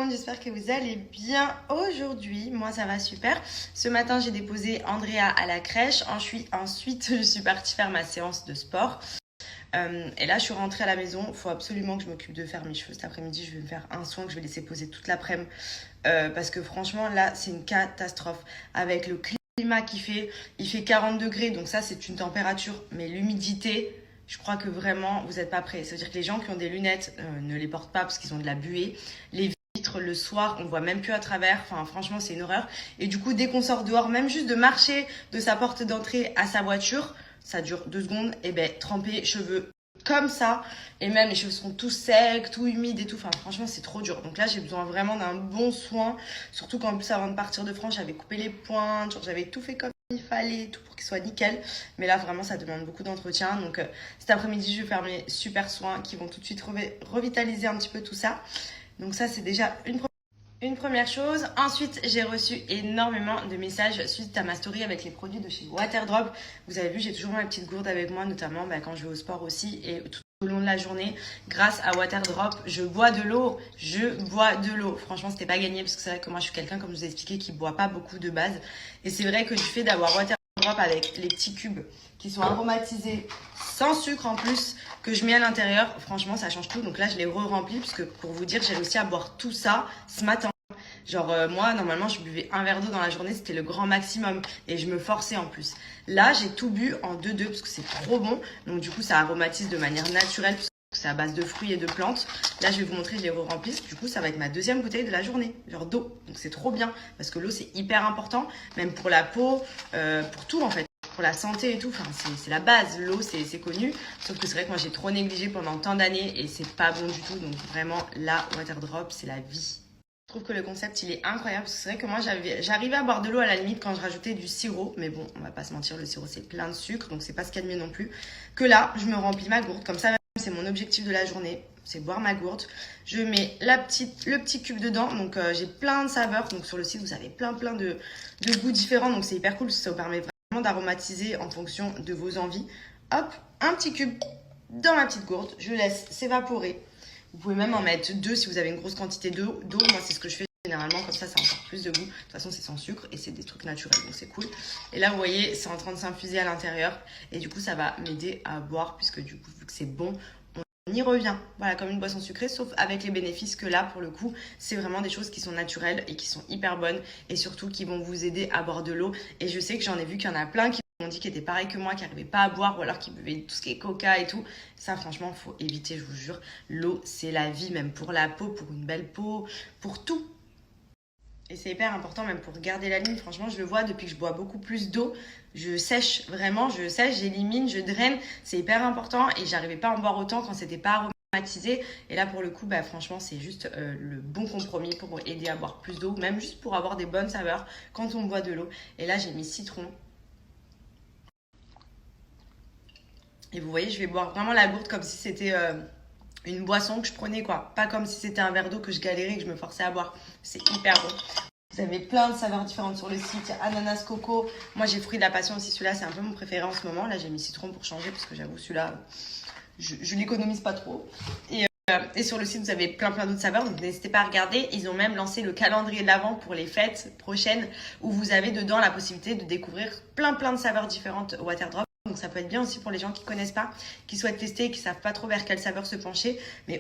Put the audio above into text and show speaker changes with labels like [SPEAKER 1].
[SPEAKER 1] monde, j'espère que vous allez bien aujourd'hui. Moi ça va super. Ce matin j'ai déposé Andrea à la crèche. Ensuite je suis partie faire ma séance de sport. Et là je suis rentrée à la maison. Il faut absolument que je m'occupe de faire mes cheveux cet après-midi. Je vais me faire un soin que je vais laisser poser toute l'après-midi. Parce que franchement là c'est une catastrophe. Avec le climat qu'il fait, il fait 40 degrés. Donc ça c'est une température. Mais l'humidité... Je crois que vraiment, vous n'êtes pas prêts. Ça veut dire que les gens qui ont des lunettes ne les portent pas parce qu'ils ont de la buée. Les vitres, le soir, on ne voit même plus à travers. Enfin, franchement, c'est une horreur. Et du coup, dès qu'on sort dehors, même juste de marcher de sa porte d'entrée à sa voiture, ça dure 2 secondes. Et ben, tremper cheveux comme ça. Et même, les cheveux sont tout secs, tout humides et tout. Enfin, franchement, c'est trop dur. Donc là, j'ai besoin vraiment d'un bon soin. Surtout qu'en plus, avant de partir de France, j'avais coupé les pointes. Genre, j'avais tout fait comme il fallait, tout pour qu'il soit nickel. Mais là, vraiment, ça demande beaucoup d'entretien. Donc, cet après-midi, je vais faire mes super soins qui vont tout de suite revitaliser un petit peu tout ça. Donc ça, c'est déjà une première chose. Ensuite, j'ai reçu énormément de messages suite à ma story avec les produits de chez Waterdrop. Vous avez vu, j'ai toujours ma petite gourde avec moi, notamment quand je vais au sport aussi et tout au long de la journée. Grâce à Waterdrop, je bois de l'eau. Franchement, c'était pas gagné parce que c'est vrai que moi, je suis quelqu'un, comme je vous ai expliqué, qui boit pas beaucoup de base. Et c'est vrai que du fait d'avoir Waterdrop avec les petits cubes qui sont aromatisés, sans sucre en plus, que je mets à l'intérieur, franchement, ça change tout. Donc là, je l'ai re-rempli parce que pour vous dire, j'ai réussi à boire tout ça ce matin. Genre moi normalement je buvais un verre d'eau dans la journée, c'était le grand maximum et je me forçais en plus. Là j'ai tout bu en 2-2 parce que c'est trop bon, donc du coup ça aromatise de manière naturelle parce que c'est à base de fruits et de plantes. Là je vais vous montrer, je les re-remplis, du coup ça va être ma deuxième bouteille de la journée, genre d'eau, donc c'est trop bien parce que l'eau c'est hyper important, même pour la peau, pour tout en fait. Pour la santé et tout, enfin, c'est la base, l'eau c'est connu, sauf que c'est vrai que moi j'ai trop négligé pendant tant d'années et c'est pas bon du tout, donc vraiment là Waterdrop c'est la vie. Je trouve que le concept il est incroyable parce que c'est vrai que moi j'arrivais à boire de l'eau à la limite quand je rajoutais du sirop, mais bon on va pas se mentir, le sirop c'est plein de sucre donc c'est pas ce qu'il y a de mieux non plus. Que là je me remplis ma gourde comme ça, c'est mon objectif de la journée, c'est boire ma gourde. Je mets le petit cube dedans, donc j'ai plein de saveurs, donc sur le site vous avez plein de goûts différents, donc c'est hyper cool parce que ça vous permet vraiment d'aromatiser en fonction de vos envies. Hop, un petit cube dans ma petite gourde, je laisse s'évaporer. Vous pouvez même en mettre 2 si vous avez une grosse quantité d'eau. Moi, c'est ce que je fais généralement. Comme ça a encore plus de goût. De toute façon, c'est sans sucre et c'est des trucs naturels. Donc, c'est cool. Et là, vous voyez, c'est en train de s'infuser à l'intérieur. Et du coup, ça va m'aider à boire puisque du coup, vu que c'est bon, on y revient. Voilà, comme une boisson sucrée, sauf avec les bénéfices que là, pour le coup, c'est vraiment des choses qui sont naturelles et qui sont hyper bonnes. Et surtout, qui vont vous aider à boire de l'eau. Et je sais que j'en ai vu qu'il y en a plein qui m'ont dit qu'ils étaient pareil que moi, qui n'arrivaient pas à boire ou alors qui buvaient tout ce qui est coca et tout. Ça, franchement, faut éviter, je vous jure. L'eau, c'est la vie, même pour la peau, pour une belle peau, pour tout. Et c'est hyper important, même pour garder la ligne. Franchement, je le vois depuis que je bois beaucoup plus d'eau. Je sèche, vraiment, j'élimine, je draine. C'est hyper important et j'arrivais pas à en boire autant quand c'était pas aromatisé. Et là, pour le coup, franchement, c'est juste le bon compromis pour aider à boire plus d'eau, même juste pour avoir des bonnes saveurs quand on boit de l'eau. Et là, j'ai mis citron. Et vous voyez, je vais boire vraiment la gourde comme si c'était une boisson que je prenais, quoi. Pas comme si c'était un verre d'eau que je galérais et que je me forçais à boire. C'est hyper bon. Vous avez plein de saveurs différentes sur le site. Il y a ananas, coco. Moi, j'ai fruit de la passion aussi. Celui-là, c'est un peu mon préféré en ce moment. Là, j'ai mis citron pour changer parce que j'avoue, celui-là, je l'économise pas trop. Et sur le site, vous avez plein d'autres saveurs. Donc, n'hésitez pas à regarder. Ils ont même lancé le calendrier de l'Avent pour les fêtes prochaines où vous avez dedans la possibilité de découvrir plein de saveurs différentes Waterdrop. Donc ça peut être bien aussi pour les gens qui ne connaissent pas, qui souhaitent tester, qui ne savent pas trop vers quelle saveur se pencher. Mais